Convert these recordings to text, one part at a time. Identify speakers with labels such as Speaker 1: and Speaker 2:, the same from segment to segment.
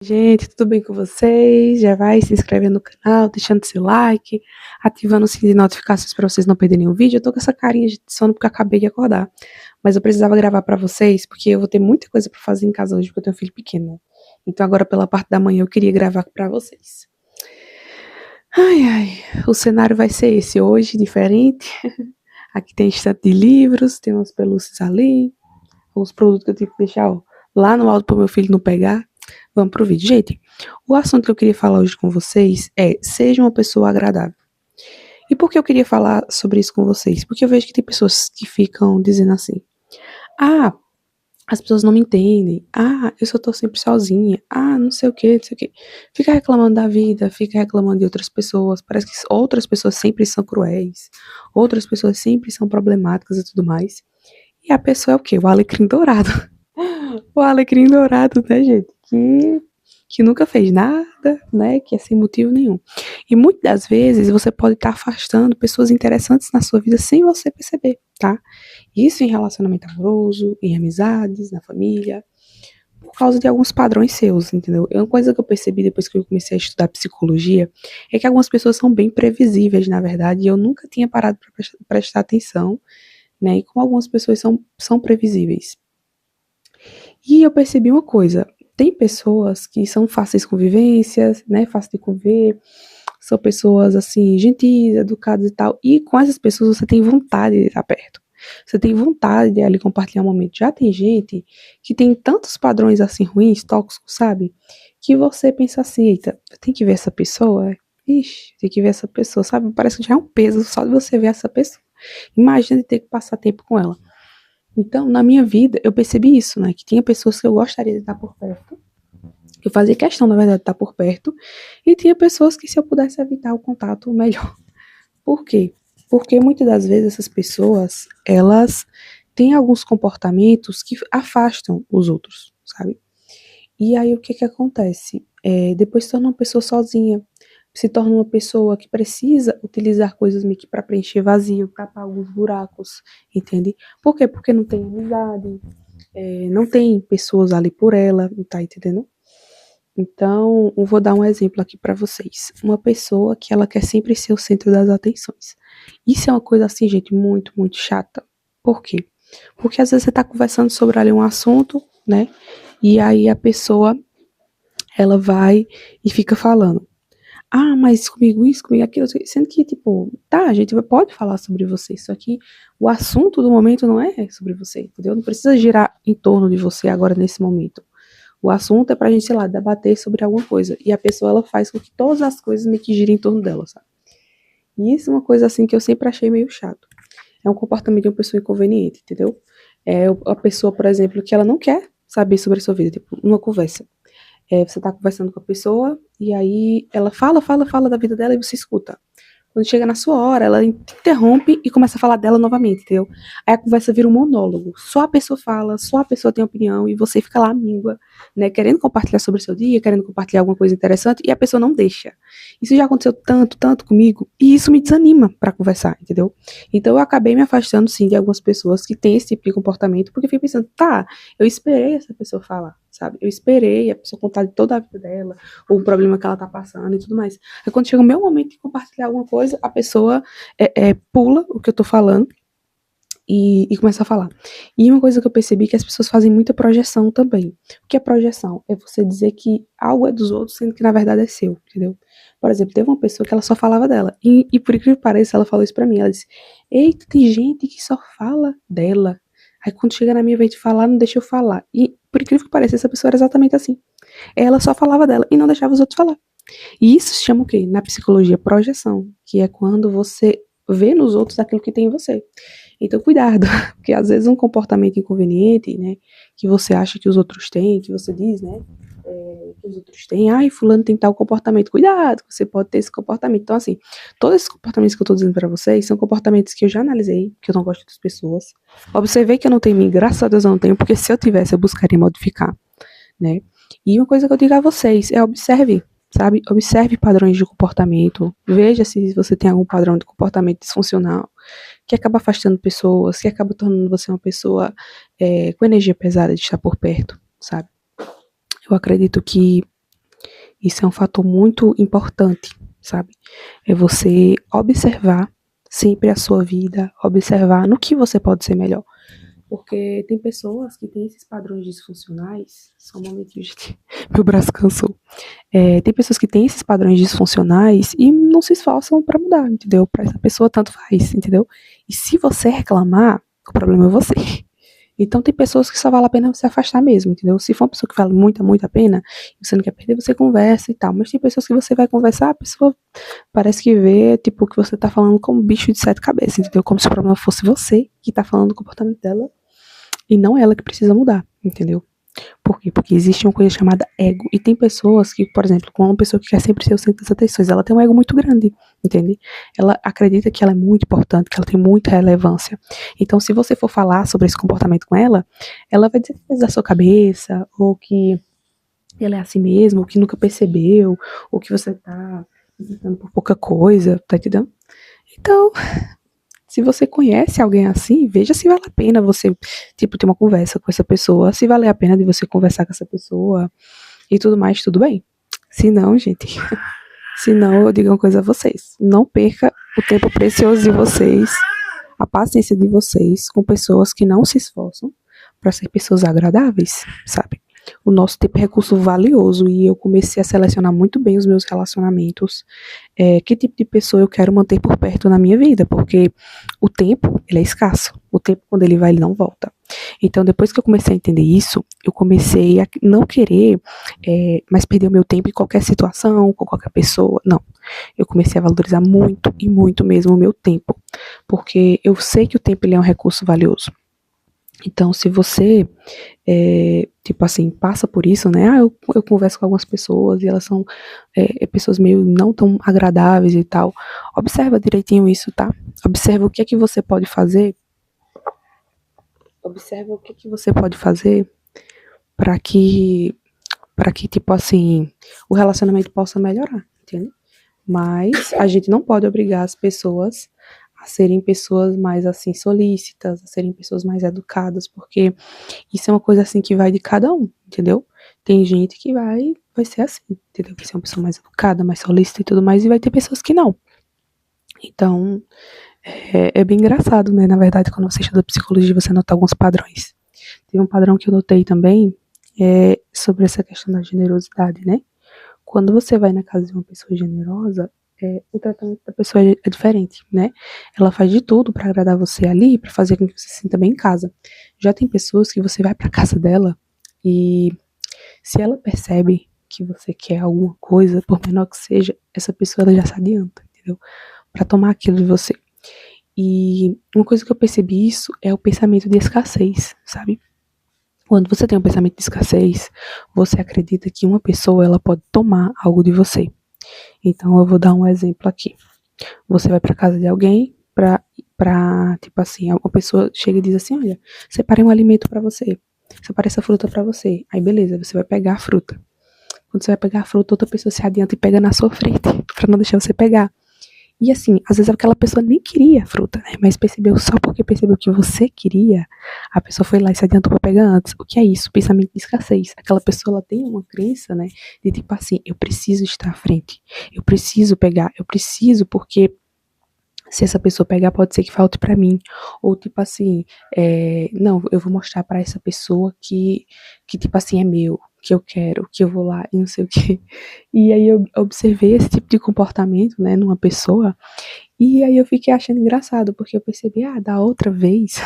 Speaker 1: Gente, tudo bem com vocês? Já vai se inscrevendo no canal, deixando seu like, ativando o sininho de notificações para vocês não perderem nenhum vídeo. Eu tô com essa carinha de sono porque eu acabei de acordar, mas eu precisava gravar para vocês porque eu vou ter muita coisa para fazer em casa hoje porque eu tenho um filho pequeno. Então agora pela parte da manhã eu queria gravar para vocês. Ai, ai, o cenário vai ser esse hoje, diferente. Aqui tem estante de livros, tem umas pelúcias ali, uns produtos que eu tive que deixar lá no alto para meu filho não pegar. Vamos pro vídeo. Gente, o assunto que eu queria falar hoje com vocês é: seja uma pessoa agradável. E por que eu queria falar sobre isso com vocês? Porque eu vejo que tem pessoas que ficam dizendo assim: ah, as pessoas não me entendem. Ah, eu só tô sempre sozinha. Ah, não sei o que, não sei o que. Fica reclamando da vida, fica reclamando de outras pessoas. Parece que outras pessoas sempre são cruéis. Outras pessoas sempre são problemáticas e tudo mais. E a pessoa é o quê? O alecrim dourado. O alecrim dourado, né, gente? Que nunca fez nada, né? Que é sem motivo nenhum. E muitas das vezes você pode estar afastando pessoas interessantes na sua vida sem você perceber, tá? Isso em relacionamento amoroso, em amizades, na família, por causa de alguns padrões seus, entendeu? Uma coisa que eu percebi depois que eu comecei a estudar psicologia é que algumas pessoas são bem previsíveis, na verdade, e eu nunca tinha parado para prestar atenção, né? E como algumas pessoas são previsíveis. E eu percebi uma coisa: tem pessoas que são fáceis convivências, né, fácil de conviver, são pessoas, assim, gentis, educadas e tal, e com essas pessoas você tem vontade de estar perto. Você tem vontade de ali compartilhar um momento. Já tem gente que tem tantos padrões, assim, ruins, tóxicos, sabe? Que você pensa assim: eita, tem que ver essa pessoa? Ixi, tem que ver essa pessoa, sabe? Parece que já é um peso só de você ver essa pessoa. Imagina de ter que passar tempo com ela. Então, na minha vida, eu percebi isso, né? Que tinha pessoas que eu gostaria de estar por perto. Eu fazia questão, na verdade, de estar por perto. E tinha pessoas que, se eu pudesse evitar o contato, melhor. Por quê? Porque muitas das vezes essas pessoas, elas têm alguns comportamentos que afastam os outros, sabe? E aí, o que que acontece? Depois se torna uma pessoa sozinha. Se torna uma pessoa que precisa utilizar coisas meio que para preencher vazio, tapar alguns buracos, entende? Por quê? Porque não tem amizade, não tem pessoas ali por ela, tá entendendo? Então, eu vou dar um exemplo aqui para vocês. Uma pessoa que ela quer sempre ser o centro das atenções. Isso é uma coisa assim, gente, muito, muito chata. Por quê? Porque às vezes você tá conversando sobre ali um assunto, né? E aí a pessoa, ela vai e fica falando: ah, mas comigo isso, comigo aquilo, sendo que, tipo, tá, a gente pode falar sobre você, só que o assunto do momento não é sobre você, entendeu? Não precisa girar em torno de você agora nesse momento. O assunto é pra gente, sei lá, debater sobre alguma coisa. E a pessoa, ela faz com que todas as coisas meio que girem em torno dela, sabe? E isso é uma coisa, assim, que eu sempre achei meio chato. É um comportamento de uma pessoa inconveniente, entendeu? É a pessoa, por exemplo, que ela não quer saber sobre a sua vida, tipo, numa conversa. Você tá conversando com a pessoa e aí ela fala da vida dela e você escuta. Quando chega na sua hora, ela interrompe e começa a falar dela novamente, entendeu? Aí a conversa vira um monólogo. Só a pessoa fala, só a pessoa tem opinião e você fica lá míngua, né? Querendo compartilhar sobre o seu dia, querendo compartilhar alguma coisa interessante e a pessoa não deixa. Isso já aconteceu tanto, tanto comigo e isso me desanima pra conversar, entendeu? Então eu acabei me afastando, sim, de algumas pessoas que têm esse tipo de comportamento porque eu fiquei pensando: tá, eu esperei essa pessoa falar, sabe? Eu esperei a pessoa contar de toda a vida dela, ou o problema que ela tá passando e tudo mais. Aí quando chega o meu momento de compartilhar alguma coisa, a pessoa pula o que eu tô falando e começa a falar. E uma coisa que eu percebi é que as pessoas fazem muita projeção também. O que é projeção? É você dizer que algo é dos outros, sendo que na verdade é seu, entendeu? Por exemplo, teve uma pessoa que ela só falava dela. E por incrível que pareça, ela falou isso pra mim. Ela disse: eita, tem gente que só fala dela. Aí quando chega na minha vez de falar, não deixa eu falar. E por incrível que pareça, essa pessoa era exatamente assim. Ela só falava dela e não deixava os outros falar. E isso se chama o quê? Na psicologia, projeção, que é quando você vê nos outros aquilo que tem em você. Então, cuidado, porque às vezes um comportamento inconveniente, né, que você acha que os outros têm, que você diz, né, que os outros têm, ai, fulano tem tal comportamento, cuidado, você pode ter esse comportamento. Então, assim, todos esses comportamentos que eu tô dizendo pra vocês são comportamentos que eu já analisei, que eu não gosto das pessoas. Observei que eu não tenho em mim, graças a Deus eu não tenho, porque se eu tivesse, eu buscaria modificar, né. E uma coisa que eu digo a vocês é: observe, sabe? Observe padrões de comportamento, veja se você tem algum padrão de comportamento disfuncional, que acaba afastando pessoas, que acaba tornando você uma pessoa com energia pesada de estar por perto, sabe? Eu acredito que Isso é um fator muito importante, sabe? É você observar sempre a sua vida, observar no que você pode ser melhor. Porque tem pessoas que têm esses padrões disfuncionais. Só um momentinho, gente. Meu braço cansou. Tem pessoas que têm esses padrões disfuncionais e não se esforçam pra mudar, entendeu? Pra essa pessoa tanto faz, entendeu? E se você reclamar, o problema é você. Então tem pessoas que só vale a pena você afastar mesmo, entendeu? Se for uma pessoa que vale muito, muito a pena, e você não quer perder, você conversa e tal. Mas tem pessoas que você vai conversar, a pessoa parece que vê, tipo, que você tá falando como um bicho de sete cabeças, entendeu? Como se o problema fosse você que tá falando do comportamento dela e não ela que precisa mudar, entendeu? Por quê? Porque existe uma coisa chamada ego. E tem pessoas que, por exemplo, com uma pessoa que quer sempre ser o centro das atenções, ela tem um ego muito grande, entende? Ela acredita que ela é muito importante, que ela tem muita relevância. Então, se você for falar sobre esse comportamento com ela vai dizer que fez da sua cabeça, ou que ela é assim mesmo, ou que nunca percebeu, ou que você tá irritando por pouca coisa, tá entendendo? Então, se você conhece alguém assim, veja se vale a pena você, tipo, ter uma conversa com essa pessoa, se vale a pena de você conversar com essa pessoa e tudo mais, tudo bem. Se não, gente, se não, eu digo uma coisa a vocês. Não perca o tempo precioso de vocês, a paciência de vocês com pessoas que não se esforçam para ser pessoas agradáveis, sabe? O nosso tempo é recurso valioso e eu comecei a selecionar muito bem os meus relacionamentos, que tipo de pessoa eu quero manter por perto na minha vida, porque o tempo, ele é escasso, o tempo quando ele vai, ele não volta. Então, depois que eu comecei a entender isso, eu comecei a não querer mais perder o meu tempo em qualquer situação, com qualquer pessoa, não. Eu comecei a valorizar muito e muito mesmo o meu tempo, porque eu sei que o tempo ele é um recurso valioso. Então, se você, tipo assim, passa por isso, né? Eu converso com algumas pessoas e elas são pessoas meio não tão agradáveis e tal. Observa direitinho isso, tá? Observa o que é que você pode fazer. Observa o que é que você pode fazer para que, tipo assim, o relacionamento possa melhorar, entende? Mas a gente não pode obrigar as pessoas a serem pessoas mais assim solícitas, a serem pessoas mais educadas, porque isso é uma coisa assim que vai de cada um, entendeu? Tem gente que vai ser assim, entendeu? Vai ser uma pessoa mais educada, mais solícita e tudo mais, e vai ter pessoas que não. Então, é bem engraçado, né? Na verdade, quando você estuda psicologia, você nota alguns padrões. Tem um padrão que eu notei também, sobre essa questão da generosidade, né? Quando você vai na casa de uma pessoa generosa, o tratamento da pessoa é diferente, né? Ela faz de tudo pra agradar você ali, pra fazer com que você se sinta bem em casa. Já tem pessoas que você vai pra casa dela e se ela percebe que você quer alguma coisa, por menor que seja, essa pessoa ela já se adianta, entendeu? Pra tomar aquilo de você. E uma coisa que eu percebi isso é o pensamento de escassez, sabe? Quando você tem um pensamento de escassez, você acredita que uma pessoa ela pode tomar algo de você. Então eu vou dar um exemplo aqui. Você vai para casa de alguém pra tipo assim, uma pessoa chega e diz assim, olha, separei um alimento para você. Separa essa fruta para você. Aí beleza, você vai pegar a fruta. Quando você vai pegar a fruta, outra pessoa se adianta e pega na sua frente, para não deixar você pegar. E assim, às vezes aquela pessoa nem queria a fruta, né? Mas percebeu só porque percebeu que você queria, a pessoa foi lá e se adiantou pra pegar antes. O que é isso? Pensamento de escassez. Aquela pessoa, ela tem uma crença, né? De tipo assim, eu preciso estar à frente. Eu preciso pegar. Eu preciso porque se essa pessoa pegar, pode ser que falte pra mim. Ou tipo assim, não, eu vou mostrar pra essa pessoa que tipo assim, é meu, que eu quero, que eu vou lá e não sei o quê. E aí eu observei esse tipo de comportamento, né, numa pessoa, e aí eu fiquei achando engraçado, porque eu percebi, da outra vez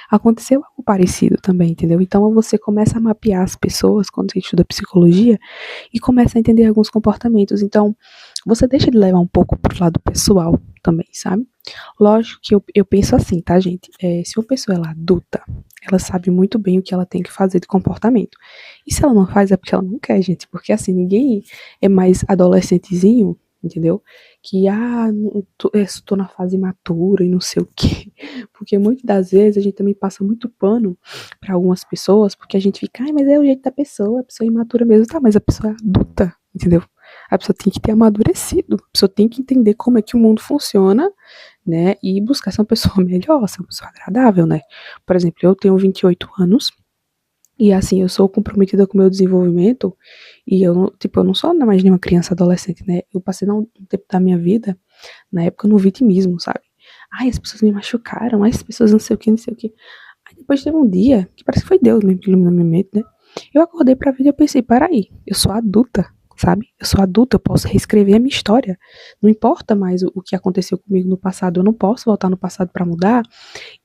Speaker 1: aconteceu algo parecido também, entendeu? Então você começa a mapear as pessoas quando você estuda psicologia e começa a entender alguns comportamentos. Então, você deixa de levar um pouco pro lado pessoal também, sabe? Lógico que eu penso assim, tá, gente? Se uma pessoa ela é adulta, ela sabe muito bem o que ela tem que fazer de comportamento. E se ela não faz, é porque ela não quer, gente. Porque assim, ninguém é mais adolescentezinho, entendeu? Que, tô na fase matura e não sei o quê. Porque muitas das vezes a gente também passa muito pano pra algumas pessoas, porque a gente fica, mas é o jeito da pessoa, a pessoa é imatura mesmo. Tá, mas a pessoa é adulta, entendeu? A pessoa tem que ter amadurecido, a pessoa tem que entender como é que o mundo funciona, né? E buscar ser uma pessoa melhor, ser uma pessoa agradável, né? Por exemplo, eu tenho 28 anos E assim, eu sou comprometida com o meu desenvolvimento e eu não sou mais nenhuma criança adolescente, né? Eu passei um tempo da minha vida, na época, no vitimismo, sabe? Ai, as pessoas me machucaram, ai, as pessoas não sei o que, não sei o que. Aí depois teve um dia, que parece que foi Deus mesmo que iluminou minha mente, né? Eu acordei pra vida e eu pensei, peraí, eu sou adulta, sabe? Eu sou adulta, eu posso reescrever a minha história. Não importa mais o que aconteceu comigo no passado, eu não posso voltar no passado pra mudar.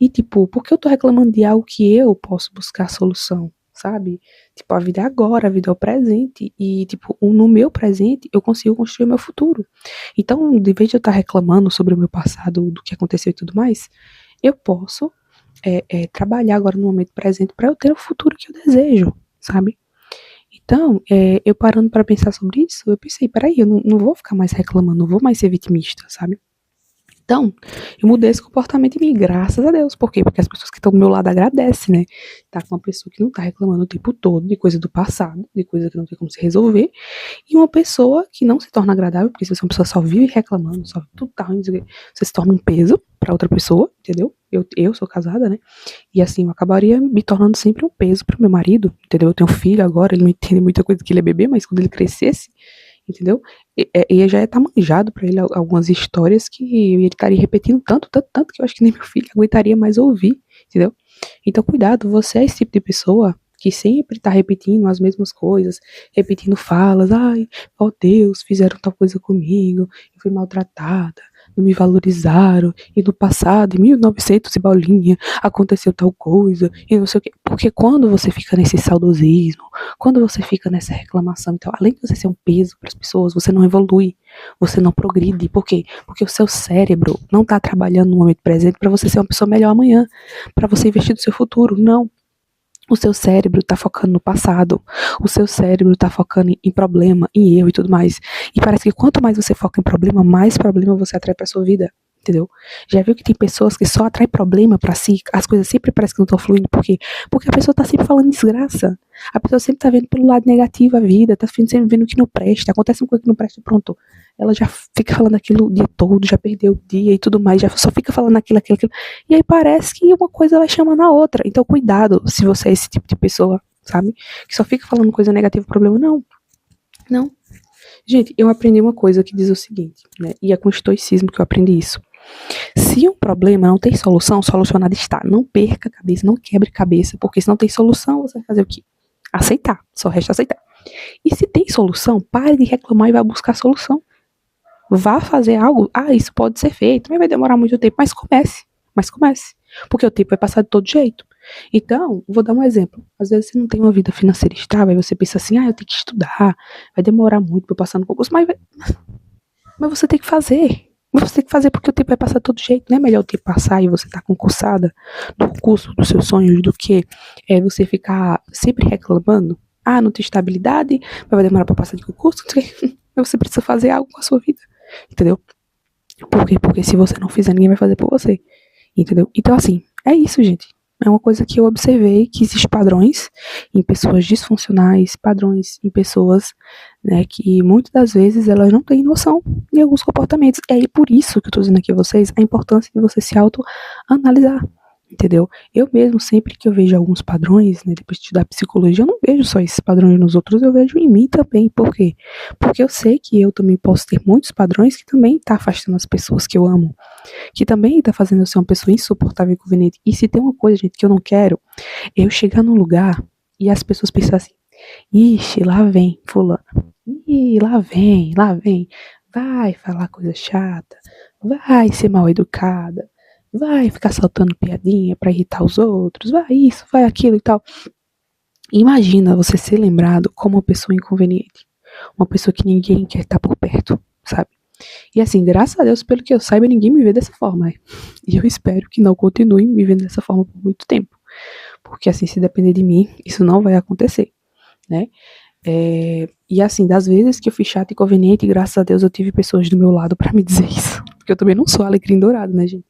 Speaker 1: E, tipo, por que eu tô reclamando de algo que eu posso buscar solução, sabe? Tipo, a vida é agora, a vida é o presente. E, tipo, no meu presente, eu consigo construir o meu futuro. Então, de vez de eu estar reclamando sobre o meu passado, do que aconteceu e tudo mais, eu posso trabalhar agora no momento presente para eu ter o futuro que eu desejo, sabe? Então, eu parando para pensar sobre isso, eu pensei, peraí, eu não vou ficar mais reclamando, não vou mais ser vitimista, sabe? Então, eu mudei esse comportamento em mim, graças a Deus. Por quê? Porque as pessoas que estão do meu lado agradecem, né? Tá com uma pessoa que não tá reclamando o tempo todo de coisa do passado, de coisa que não tem como se resolver, e uma pessoa que não se torna agradável, porque se você é uma pessoa só vive reclamando, só tudo tá ruim, você se torna um peso pra outra pessoa, entendeu? Eu sou casada, né? E assim, eu acabaria me tornando sempre um peso pro meu marido, entendeu? Eu tenho um filho agora, ele não entende muita coisa que ele é bebê, mas quando ele crescesse, entendeu? E já tá manjado pra ele algumas histórias que ele estaria repetindo tanto, tanto, tanto, que eu acho que nem meu filho aguentaria mais ouvir, entendeu? Então, cuidado, você é esse tipo de pessoa que sempre tá repetindo as mesmas coisas, repetindo falas, ai, ó Deus, fizeram tal coisa comigo, eu fui maltratada, não me valorizaram, e no passado, em 1900 e bolinha, aconteceu tal coisa, e não sei o quê. Porque quando você fica nesse saudosismo, quando você fica nessa reclamação, então, além de você ser um peso para as pessoas, você não evolui, você não progride. Por quê? Porque o seu cérebro não está trabalhando no momento presente para você ser uma pessoa melhor amanhã, para você investir no seu futuro. Não. O seu cérebro está focando no passado. O seu cérebro está focando em problema, em erro e tudo mais. E parece que quanto mais você foca em problema, mais problema você atrai para sua vida. Entendeu? Já viu que tem pessoas que só atraem problema pra si, as coisas sempre parecem que não estão fluindo, por quê? Porque a pessoa tá sempre falando desgraça, a pessoa sempre tá vendo pelo lado negativo a vida, tá sempre vendo que não presta, acontece uma coisa que não presta, pronto, ela já fica falando aquilo o dia todo, já perdeu o dia e tudo mais, já só fica falando aquilo, e aí parece que uma coisa vai chamando a outra, então cuidado se você é esse tipo de pessoa, sabe, que só fica falando coisa negativa, problema, não. Gente, eu aprendi uma coisa que diz o seguinte, né, e é com o estoicismo que eu aprendi isso. Se um problema não tem solução, solucionado está. Não perca a cabeça, não quebre cabeça, porque se não tem solução, você vai fazer o quê? Aceitar, só resta aceitar. E se tem solução, pare de reclamar e vá buscar solução. Vá fazer algo, isso pode ser feito, também vai demorar muito tempo, mas comece. Porque o tempo vai passar de todo jeito. Então, vou dar um exemplo. Às vezes você não tem uma vida financeira estável, e você pensa assim, eu tenho que estudar, vai demorar muito para eu passar no concurso, mas você tem que fazer. Você tem que fazer porque o tempo vai passar de todo jeito. Não é melhor o tempo passar e você estar concursada no concurso dos seus sonhos do que você ficar sempre reclamando? Não tem estabilidade, vai demorar para passar de concurso. Mas você precisa fazer algo com a sua vida. Entendeu? Por quê? Porque se você não fizer, ninguém vai fazer por você. Entendeu? Então, assim, é isso, gente. É uma coisa que eu observei, que existem padrões em pessoas disfuncionais, padrões em pessoas, né, que muitas das vezes elas não têm noção de alguns comportamentos. E aí por isso que eu tô dizendo aqui a vocês a importância de você se autoanalisar, entendeu? Eu mesmo, sempre que eu vejo alguns padrões, né, depois de estudar psicologia, eu não vejo só esses padrões nos outros, eu vejo em mim também. Por quê? Porque eu sei que eu também posso ter muitos padrões que também tá afastando as pessoas que eu amo, que também tá fazendo eu ser uma pessoa insuportável e inconveniente. E se tem uma coisa, gente, que eu não quero, é eu chegar num lugar e as pessoas pensam assim, ixi, lá vem fulano, lá vem, vai falar coisa chata, vai ser mal educada, vai ficar soltando piadinha pra irritar os outros, vai isso, vai aquilo e tal. Imagina você ser lembrado como uma pessoa inconveniente, uma pessoa que ninguém quer estar por perto, sabe? E assim, graças a Deus, pelo que eu saiba, ninguém me vê dessa forma. E eu espero que não continue me vendo dessa forma por muito tempo. Porque assim, se depender de mim, isso não vai acontecer, né? E assim, das vezes que eu fui chata e inconveniente, graças a Deus eu tive pessoas do meu lado pra me dizer isso. Porque eu também não sou alecrim dourado, né, gente?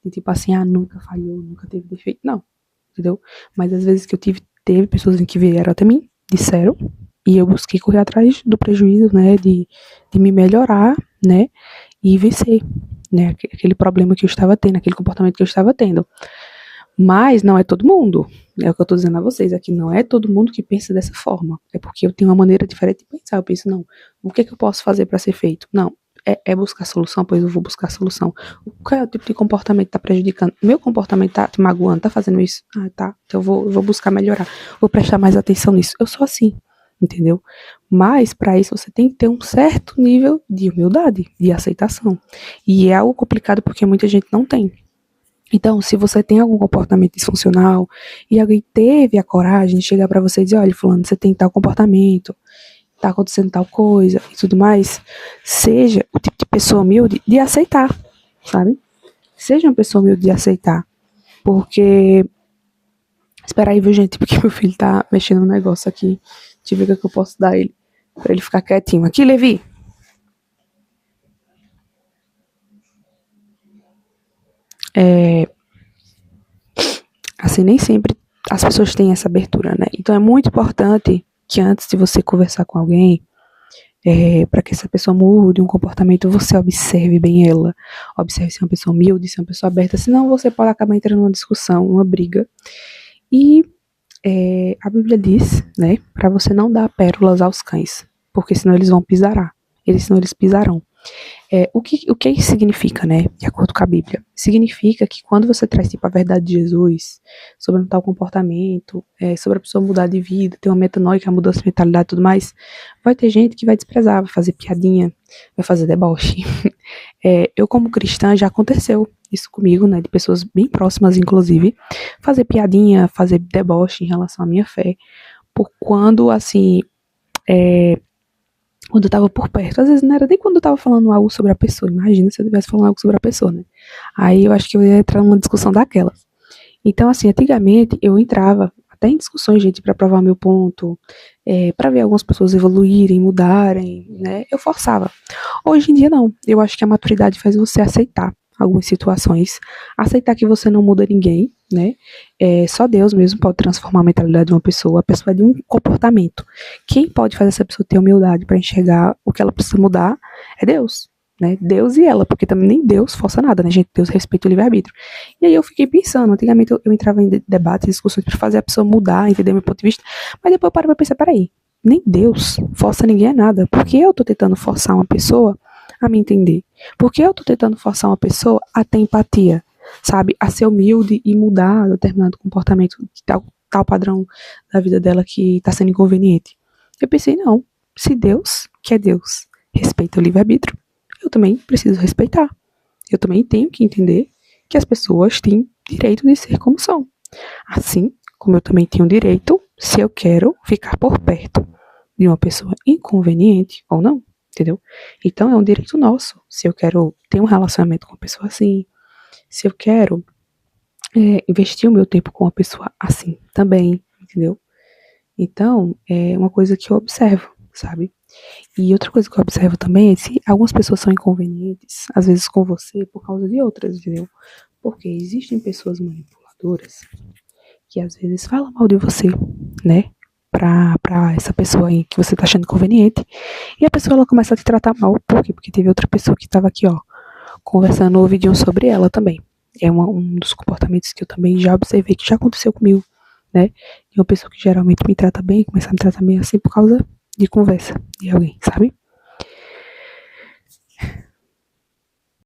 Speaker 1: E tipo assim, nunca falhou, nunca teve defeito. Não, entendeu? Mas às vezes que eu teve pessoas que vieram até mim, disseram, e eu busquei correr atrás do prejuízo, né, de me melhorar, né, e vencer, né, aquele problema que eu estava tendo, aquele comportamento que eu estava tendo. Mas não é todo mundo. É o que eu tô dizendo a vocês aqui. Não é todo mundo que pensa dessa forma. É porque eu tenho uma maneira diferente de pensar. Eu penso, não, o que é que eu posso fazer para ser feito? Não, é buscar solução, pois eu vou buscar solução. Qual é o tipo de comportamento que tá prejudicando? Meu comportamento tá te magoando, tá fazendo isso? Ah, tá. Então eu vou buscar melhorar. Vou prestar mais atenção nisso. Eu sou assim, entendeu? Mas para isso você tem que ter um certo nível de humildade, de aceitação. E é algo complicado porque muita gente não tem. Então, se você tem algum comportamento disfuncional e alguém teve a coragem de chegar pra você e dizer, olha, fulano, você tem tal comportamento, tá acontecendo tal coisa e tudo mais, seja o tipo de pessoa humilde de aceitar, sabe? Seja uma pessoa humilde de aceitar. Porque. Espera aí, viu, gente? Porque meu filho tá mexendo no negócio aqui. Deixa eu ver o que eu posso dar ele. Pra ele ficar quietinho. Aqui, Levi. É, assim, nem sempre as pessoas têm essa abertura, né? Então é muito importante que antes de você conversar com alguém, para que essa pessoa mude um comportamento, você observe bem ela. Observe se é uma pessoa humilde, se é uma pessoa aberta, senão você pode acabar entrando numa discussão, numa briga. E a Bíblia diz, né, para você não dar pérolas aos cães, porque senão eles vão pisará. Senão eles pisarão. O que isso significa, né? De acordo com a Bíblia? Significa que quando você traz tipo a verdade de Jesus sobre um tal comportamento, sobre a pessoa mudar de vida, ter uma metanoia, que é a mudança de mentalidade e tudo mais, vai ter gente que vai desprezar, vai fazer piadinha, vai fazer deboche. Eu, como cristã, já aconteceu isso comigo, né? De pessoas bem próximas, inclusive, fazer piadinha, fazer deboche em relação à minha fé, por quando, assim, quando eu tava por perto. Às vezes não era nem quando eu tava falando algo sobre a pessoa. Imagina se eu estivesse falando algo sobre a pessoa, né? Aí eu acho que eu ia entrar numa discussão daquelas. Então, assim, antigamente eu entrava até em discussões, gente, pra provar meu ponto, pra ver algumas pessoas evoluírem, mudarem, né? Eu forçava. Hoje em dia, não. Eu acho que a maturidade faz você aceitar algumas situações, aceitar que você não muda ninguém, né? Só Deus mesmo pode transformar a mentalidade de uma pessoa, a pessoa é de um comportamento. Quem pode fazer essa pessoa ter humildade para enxergar o que ela precisa mudar é Deus, né? Deus e ela, porque também nem Deus força nada, né, gente? Deus respeita o livre-arbítrio. E aí eu fiquei pensando, antigamente eu entrava em debates, discussões para fazer a pessoa mudar, entender meu ponto de vista, mas depois eu paro pra pensar, peraí, nem Deus força ninguém a nada. Por que eu tô tentando forçar uma pessoa a me entender? Por que eu tô tentando forçar uma pessoa a ter empatia? Sabe? A ser humilde e mudar determinado comportamento, tal padrão da vida dela que tá sendo inconveniente. Eu pensei, não. Se Deus, que é Deus, respeita o livre-arbítrio, eu também preciso respeitar. Eu também tenho que entender que as pessoas têm direito de ser como são. Assim como eu também tenho direito, se eu quero ficar por perto de uma pessoa inconveniente ou não, entendeu? Então é um direito nosso. Se eu quero ter um relacionamento com uma pessoa assim, se eu quero investir o meu tempo com uma pessoa assim também, entendeu? Então é uma coisa que eu observo, sabe? E outra coisa que eu observo também é se algumas pessoas são inconvenientes, às vezes com você, por causa de outras, entendeu? Porque existem pessoas manipuladoras que às vezes falam mal de você, né? Pra essa pessoa aí que você tá achando inconveniente. E a pessoa ela começa a te tratar mal. Por quê? Porque teve outra pessoa que tava aqui, ó, conversando no ouvidinho sobre ela também. É um dos comportamentos que eu também já observei que já aconteceu comigo, né? E uma pessoa que geralmente me trata bem, começa a me tratar bem assim por causa de conversa de alguém, sabe?